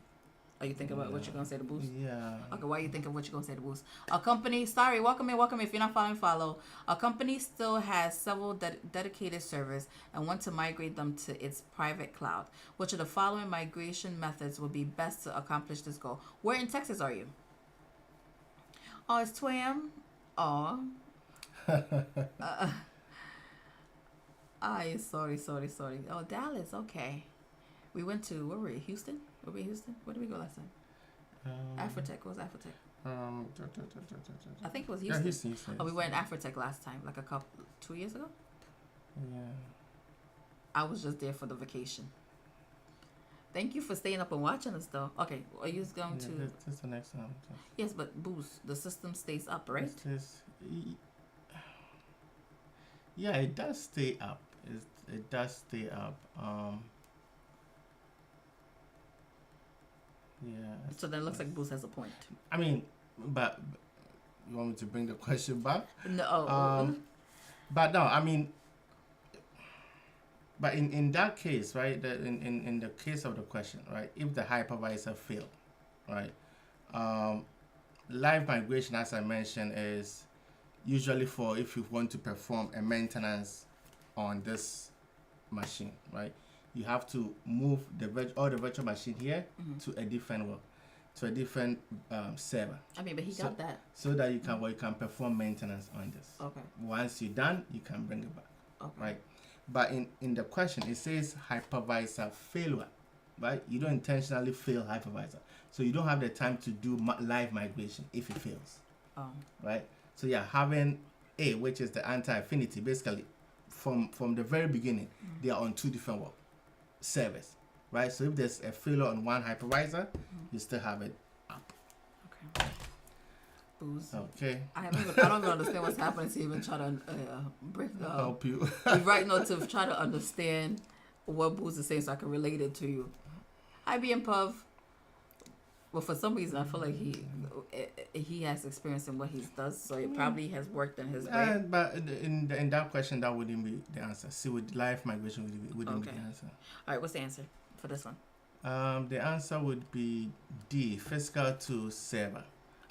Are you thinking about what you're going to say to Booz? Yeah. Okay, why are you thinking what you're going to say to Booz? A company, welcome in. If you're not following, follow. A company still has several dedicated servers and want to migrate them to its private cloud. Which of the following migration methods would be best to accomplish this goal? Where in Texas are you? Oh, it's 2 a.m.? Oh. Sorry. Oh, Dallas, okay. We went to, where were we? Houston? Were we in Houston? Where did we go last time? Afrotech. What was Afrotech? I think it was Houston. Yeah, Houston. Oh, we went Afrotech last time, like 2 years ago? Yeah. I was just there for the vacation. Thank you for staying up and watching us, though. Okay, are you going to... This is the next one. Yes, but Booz, the system stays up, right? Yeah, it does stay up. It does stay up. Yeah. So then it looks like Booz has a point. I mean, but you want me to bring the question back? No. But no, I mean, but in that case, right? In the case of the question, right? If the hypervisor failed, right? Live migration, as I mentioned, is usually for if you want to perform a maintenance on this machine, right? You have to move the virtual machine here to a different server. I mean, but he got that. So that you can perform maintenance on this. Okay. Once you're done, you can bring it back. Okay. Right. But in the question, it says hypervisor failure, right? You don't intentionally fail hypervisor, so you don't have the time to do live migration if it fails. Oh. Right. So yeah, having A, which is the anti-affinity, basically from the very beginning, they are on two different servers, right? So if there's a failure on one hypervisor, you still have it up. Okay. Booze. Okay. I don't even understand what's happening to even try to break the Help you. right now to try to understand what Booze is saying so I can relate it to you. Hi, BM Puff. Well, for some reason, I feel like he has experience in what he does, so it probably has worked in his way. But in that question, that wouldn't be the answer. See, with live migration wouldn't be the answer. All right, what's the answer for this one? The answer would be D, physical to server.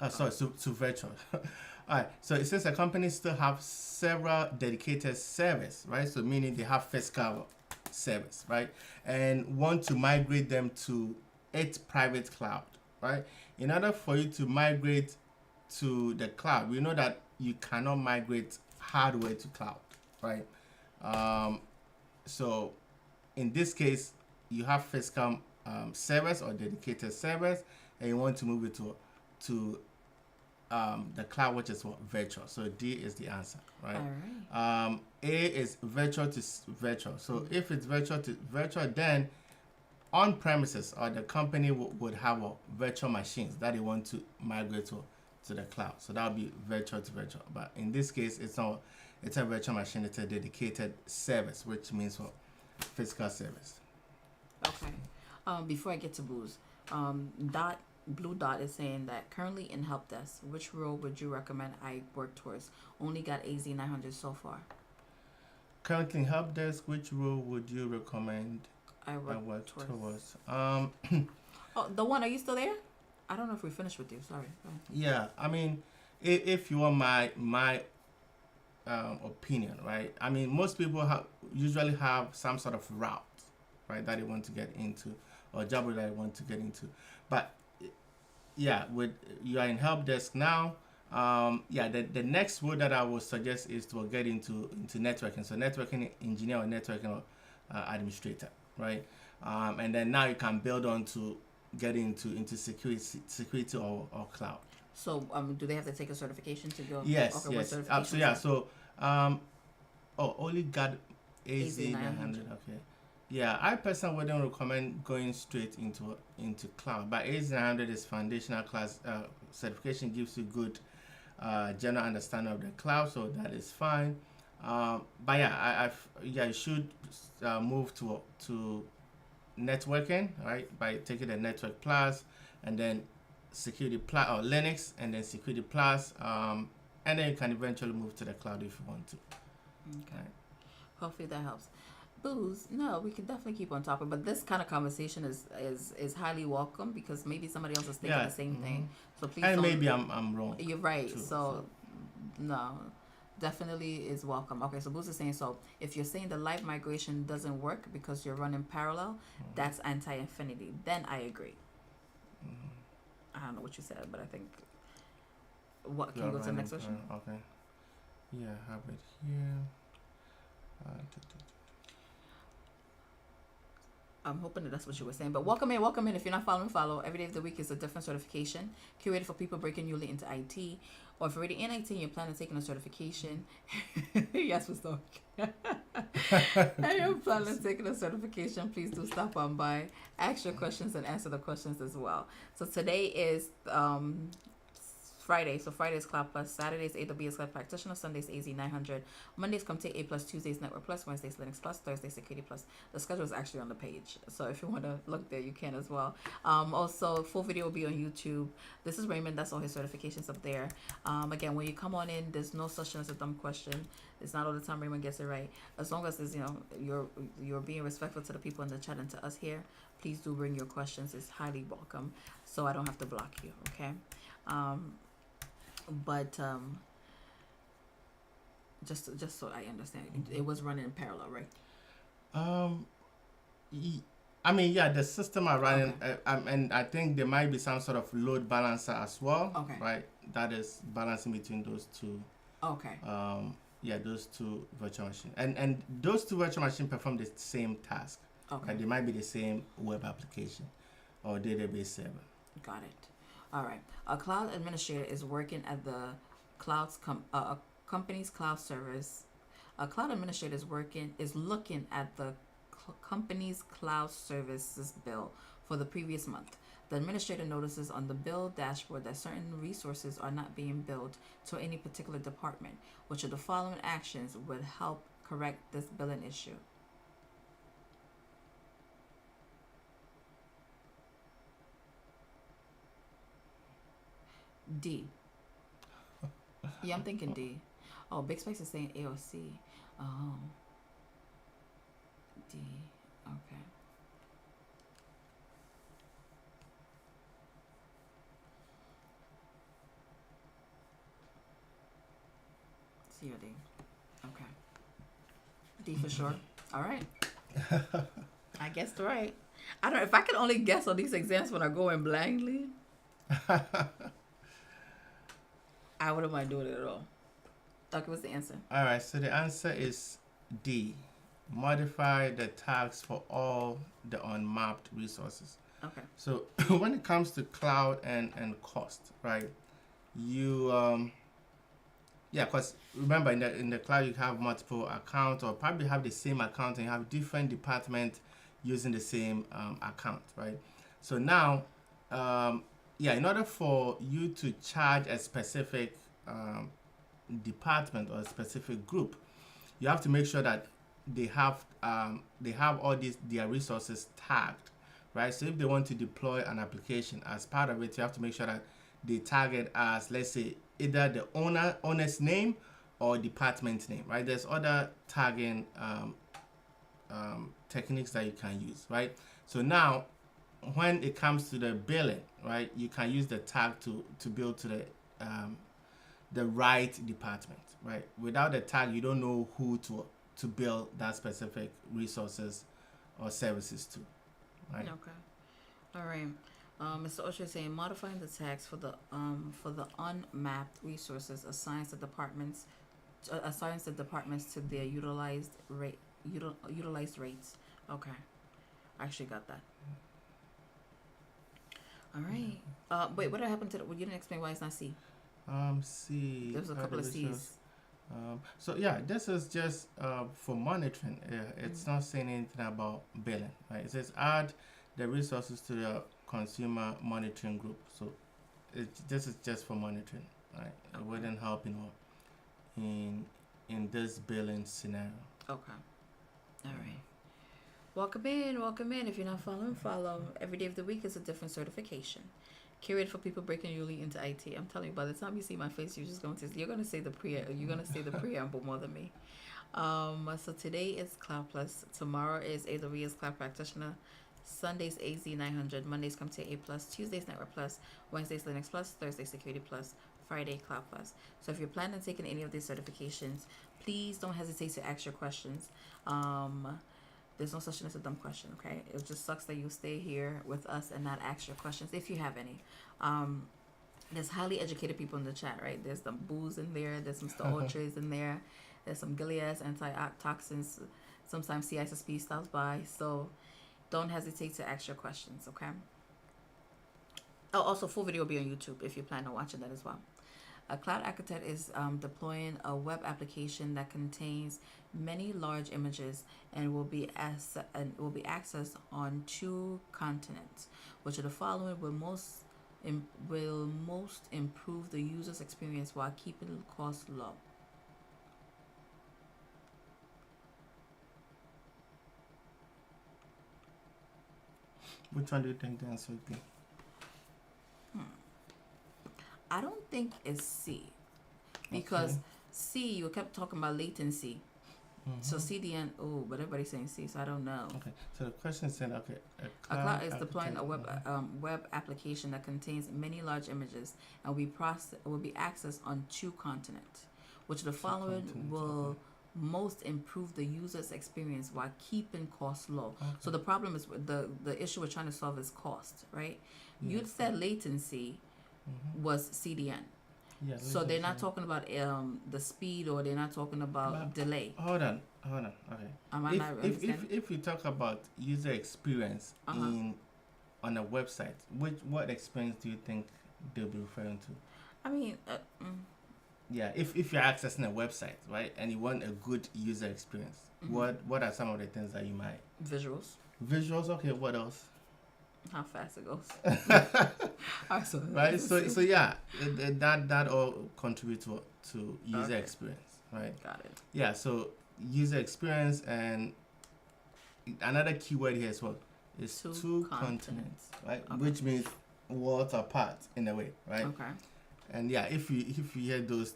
Sorry, to virtual. All right. So it says a company still have several dedicated servers, right? So meaning they have physical servers, right? And want to migrate them to its private cloud, right? In order for you to migrate to the cloud, we know that you cannot migrate hardware to cloud, right? So in this case, you have physical servers or dedicated servers, and you want to move it to the cloud, which is virtual. So D is the answer, right? All right. A is virtual to virtual. So if it's virtual to virtual, then on premises or the company would have virtual machines that they want to migrate to the cloud. So that would be virtual to virtual. But in this case, it's a virtual machine. It's a dedicated service, which means for physical service. Okay. Before I get to Booze, Blue Dot is saying that currently in help desk, which role would you recommend I work towards? Only got AZ900 so far. Currently in help desk, which role would you recommend I work towards? Oh, the one. Are you still there? I don't know if we finished with you. Sorry. Go ahead. Yeah, I mean, if you want my opinion, right? I mean, most people usually have some sort of route, right, that they want to get into, or job that they want to get into. But yeah, with you are in help desk now. The next role that I would suggest is to get into networking. So networking engineer or networking administrator, right? And then now you can build on to get into security or cloud. So do they have to take a certification to go? Yes, okay, yes. What Only got AZ900. Okay. Yeah, I personally wouldn't recommend going straight into cloud, but AZ900 is foundational class certification, gives you good general understanding of the cloud, so that is fine. But yeah, you should move to networking, right? By taking the network plus, and then security plus, or Linux, and then security plus, and then you can eventually move to the cloud if you want to. Okay. Right. Hopefully that helps. Booze, no, we can definitely keep on topic, but this kind of conversation is highly welcome because maybe somebody else is thinking the same thing. So please. And maybe I'm wrong. You're right. Too, so no, definitely is welcome. Okay, so Booze is saying, so if you're saying the live migration doesn't work because you're running parallel, that's anti-infinity. Then I agree. I don't know what you said, but I think. What can you go to the next question? Okay. Yeah, have it here. I'm hoping that that's what you were saying. But welcome in. If you're not following, follow. Every day of the week is a different certification curated for people breaking newly into IT. Or if you're already in IT and you're planning on taking a certification, yes, we're still. And you're planning on taking a certification, please do stop on by. Ask your questions and answer the questions as well. So today is Friday. So Friday is Cloud Plus, Saturdays AWS Cloud Practitioner, Sundays AZ900, Mondays Comptia A Plus, Tuesdays Network Plus, Wednesdays Linux Plus, Thursdays Security Plus. The schedule is actually on the page, so if you want to look there, you can as well. Also, full video will be on YouTube. This is Raymond. That's all his certifications up there. Again, when you come on in, there's no such thing as a dumb question. It's not all the time Raymond gets it right. As long as there's, you're being respectful to the people in the chat and to us here, please do bring your questions. It's highly welcome, so I don't have to block you. Okay. But just so I understand, it was running in parallel, right? I mean, yeah, the system are running, and I think there might be some sort of load balancer as well, right? That is balancing between those two. Okay. Yeah, those two virtual machines, and those two virtual machines perform the same task. Okay. They might be the same web application or database server. Got it. All right. A cloud administrator is working at the company's cloud service. A cloud administrator is looking at the company's cloud services bill for the previous month. The administrator notices on the bill dashboard that certain resources are not being billed to any particular department. Which of the following actions would help correct this billing issue? D. Yeah, I'm thinking D. Oh, Big Space is saying A or C. Oh, D. Okay. C or D. Okay. D for sure. All right. I guessed right. I don't. If I could only guess on these exams when I go in blindly, I wouldn't mind doing it at all. Okay, what's the answer? All right, so the answer is D. Modify the tags for all the unmapped resources. Okay. So when it comes to cloud and cost, right? You yeah, because remember in the cloud you have multiple accounts, or probably have the same account and you have different departments using the same account, right? So now yeah, in order for you to charge a specific department or a specific group, you have to make sure that they have all these their resources tagged, right? So if they want to deploy an application, as part of it, you have to make sure that they tag it as, let's say, either the owner's name or department name, right? There's other tagging techniques that you can use, right? So now when it comes to the billing, right, you can use the tag to bill to the right department, right? Without the tag, you don't know who to bill that specific resources or services to, right? Okay. All right. Mr. Osher is saying modifying the tags for the unmapped resources assigns the departments to their utilized rates. Okay, I actually got that. All right. Wait, what happened to the? Well, you didn't explain why it's not C. C. There's a couple of C's. So yeah, this is just for monitoring. It's not saying anything about billing, right? It says add the resources to the consumer monitoring group. So this is just for monitoring, right? It wouldn't help in this billing scenario. Okay. All right. Welcome in. If you're not following, follow. Every day of the week is a different certification. Curated for people breaking newly into IT. I'm telling you, by the time you see my face, you're gonna say the preamble more than me. So today is Cloud Plus. Tomorrow is AWS Cloud Practitioner. Sundays AZ 900. Mondays Comptia A Plus. Tuesdays Network Plus. Wednesdays Linux Plus. Thursdays Security Plus. Friday Cloud Plus. So if you're planning on taking any of these certifications, please don't hesitate to ask your questions. There's no such thing as a dumb question, okay? It just sucks that you stay here with us and not ask your questions if you have any. There's highly educated people in the chat, right? There's some Boo's in there. There's some Ultras in there. There's some Gilead's antitoxins. Sometimes CISSP stops by. So don't hesitate to ask your questions, okay? Oh, also, full video will be on YouTube if you plan on watching that as well. A cloud architect is deploying a web application that contains many large images and will be accessed on 2 continents. Which of the following will most improve the user's experience while keeping costs low? Which one do you think the answer would be? I don't think it's C, because Okay. C, you kept talking about latency. So CDN, but everybody's saying C, so I don't know. Okay, so the question is saying, okay, A cloud is deploying a web application that contains many large images and will be accessed on 2 continents. Which of the following will most improve the user's experience while keeping costs low? Okay. So the problem is the issue we're trying to solve is cost, right? You said latency was CDN. Yeah, So they're not talking about the speed, or they're not talking about delay. Hold on. Okay. Am I not understanding? If we talk about user experience on a website, what experience do you think they'll be referring to? I mean, yeah, if you're accessing a website, right, and you want a good user experience, what are some of the things that you might Visuals. visuals? Okay, what else? How fast it goes. Also, Right. So yeah, that all contributes to user Okay. experience, right? Got it. Yeah. So user experience, and another keyword here as well is two continents, right? Okay. Which means worlds apart in a way, right? Okay. And yeah, if you hear those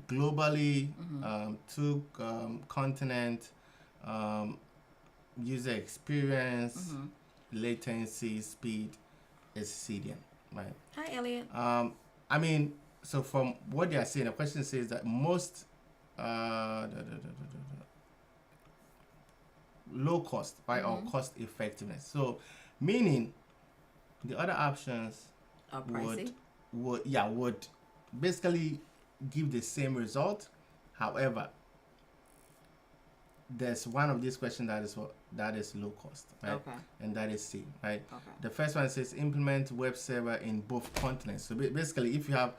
globally, two continent, um, user experience, latency, speed is CDN, right? Hi, Elliot. I mean, so from what they are saying, the question says that most low cost, right, or cost effectiveness. So, meaning the other options Pricey. would basically give the same result. However, there's one of these questions that is low cost, right? Okay. And that is C, right? Okay. The first one says implement web server in both continents. So basically, if you have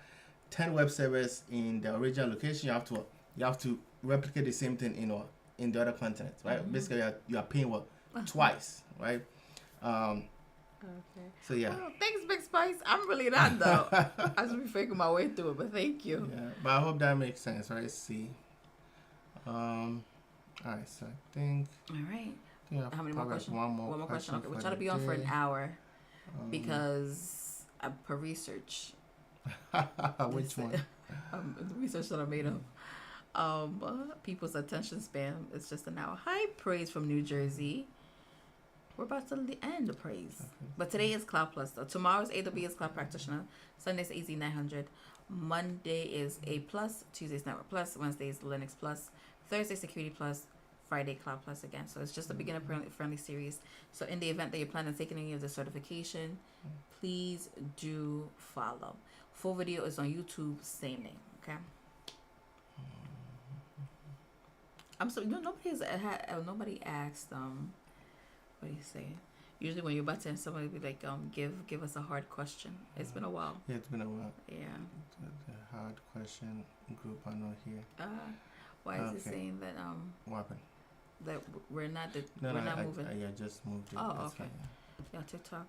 10 web servers in the original location, you have to replicate the same thing in the other continent, right? Basically, you are paying twice, right? Okay. So yeah. Oh, thanks, Big Spice. I'm really not though. I should be faking my way through it, but thank you. Yeah, but I hope that makes sense, right? C. All right, so I think. All right. How many more probably questions? One more question. Okay, we'll try to be on for an hour because per research. Which one? The research that I made up. People's attention span is just an hour. Hi, Praise from New Jersey. We're about to end the praise. Okay. But today is Cloud Plus. Though. Tomorrow is AWS Cloud Practitioner. Sunday is AZ 900. Monday is A Plus. Tuesday is Network Plus. Wednesday is Linux Plus. Thursday Security Plus. Friday Cloud Plus again. So it's just a beginner friendly series. So in the event that you plan on taking any of the certification, please do follow. Full video is on YouTube, same name. Okay. I'm so nobody asked what do you say? Usually when you're about to end, somebody will be like, give us a hard question. It's been a while. Yeah, it's been a while. Yeah. The hard question group are not here. Why is it saying that what happened? that we're not moving? I just moved it. Oh, That's okay. fine, Yeah, TikTok.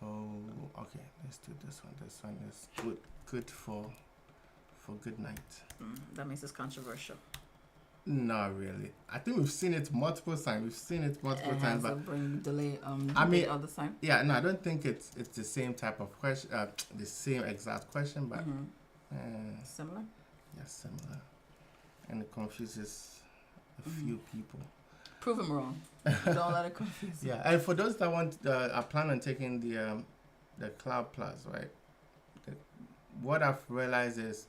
Oh, okay. Let's do this one. This one is good for good night. That means it's controversial. Not really. I think we've seen it multiple times. But bring delay. I mean, all the time. Yeah, no, I don't think it's the same type of question. The same exact question, but Similar. Yeah, similar, and it confuses a few people. Prove them wrong. Don't let it confuse you. Yeah, and for those that are planning on taking the Cloud Plus, right? What I've realized is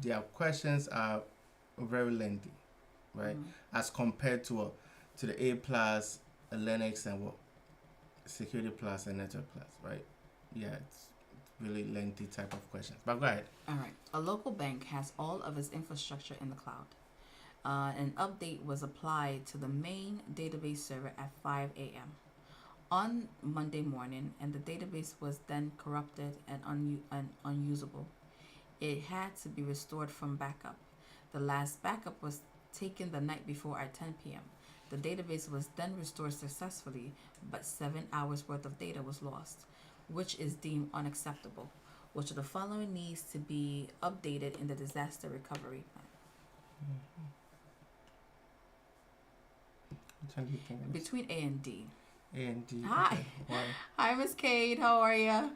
their questions are very lengthy, right? As compared to the A Plus, Linux, and Security Plus and Network Plus, right? Yeah, it's really lengthy type of questions. But go ahead. All right. A local bank has all of its infrastructure in the cloud. An update was applied to the main database server at 5 a.m. on Monday morning, and the database was then corrupted and unusable. It had to be restored from backup. The last backup was taken the night before at 10 p.m. The database was then restored successfully, but 7 hours worth of data was lost, which is deemed unacceptable. Which of the following needs to be updated in the disaster recovery plan? Which one do you think it is? Between A and D. A and D. Hi. Okay. Why? Hi, Miss Cade. How are you?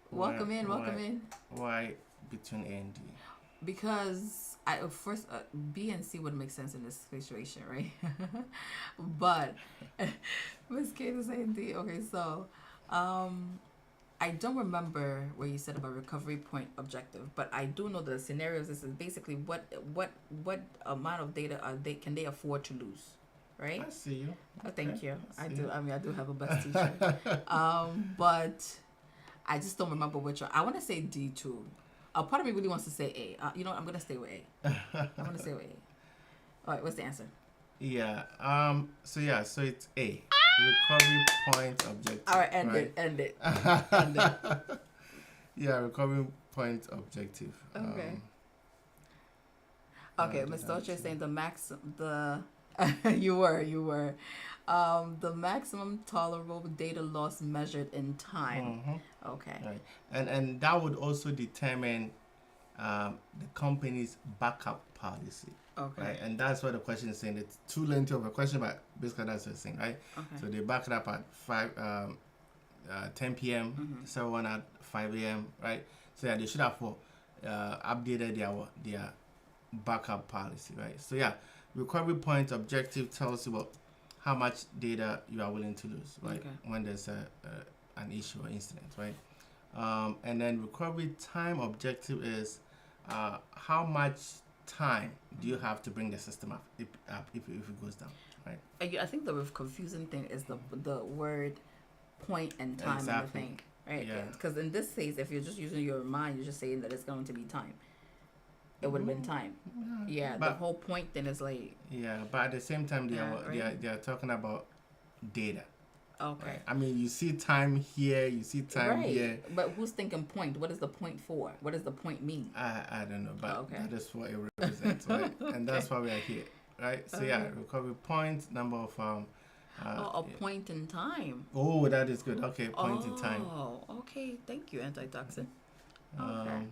Welcome in. Why between A and D? Because first B and C would make sense in this situation, right? But Miss Cade is A and D. Okay, so I don't remember where you said about recovery point objective, but I do know the scenarios. This is basically what amount of data can they afford to lose, right? I see you. Thank you. I do. you. I mean, I do have a best teacher. But I just don't remember which one. I want to say D too. Part of me really wants to say A. You know what? I'm gonna stay with A. I'm gonna stay with A. All right. What's the answer? Yeah. So it's A. Recovery point objective. All right. End it. Yeah, recovery point objective. Okay. Okay, Miss Dolce saying you were the maximum tolerable data loss measured in time. Okay. Right, and that would also determine the company's backup policy. Okay. Right, and that's what the question is saying. It's too lengthy of a question, but basically that's what it's saying, right? Okay. So they back it up at 10 p.m. Server one at 5 a.m. Right? So yeah, they should have updated their backup policy, right? So yeah, recovery point objective tells you about how much data you are willing to lose, right? Okay. When there's an issue or incident, right? And then recovery time objective is how much time do you have to bring the system up if it goes down, right? I think the confusing thing is the word point and time Exactly. in the thing, right? Yeah. Because in this case, if you're just using your mind, you're just saying that it's going to be time. It would have been time. Yeah, but the whole point then is like. Yeah, but at the same time, they right. are talking about data. Okay. Right? I mean, you see time here, you see time right. here. But who's thinking point? What is the point for? What does the point mean? I don't know, but okay. that is what it represents, right? And that's why we are here, right? So yeah, recovery point, number of a point in time. Oh, that is good. Okay, point in time. Oh, okay. Thank you, antitoxin. Okay.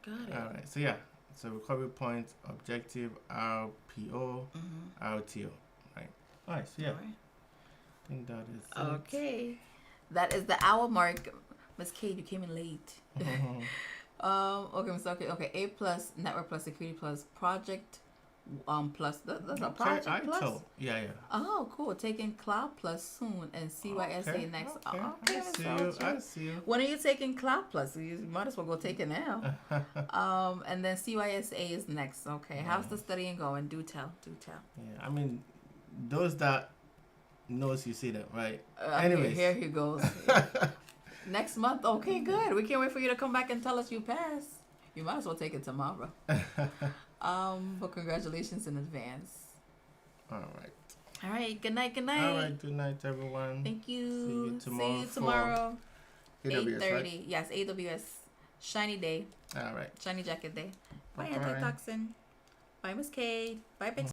Got it. All right. So yeah, so recovery point, objective, RPO, RTO, right? All right. So yeah, I think that is okay. That is the hour mark. Miss Kate, you came in late. Okay, okay. A plus network plus security plus project plus that's a project plus. Yeah. Oh, cool. Taking cloud plus soon and CYSA next. Okay. I see you. When are you taking cloud plus? You might as well go take it now. And then CYSA is next. Okay. How's the studying going? Do tell. Yeah, I mean, those that knows you see them, right? Anyways, here he goes. Next month. Okay, good. We can't wait for you to come back and tell us you passed. You might as well take it tomorrow. But congratulations in advance. All right. Good night. All right. Good night, everyone. Thank you. See you tomorrow. AWS, 8:30. right? Yes, AWS. Shiny day. All right. Shiny jacket day. Bye, Bye. antitoxin. Bye, Miss Kate. Bye,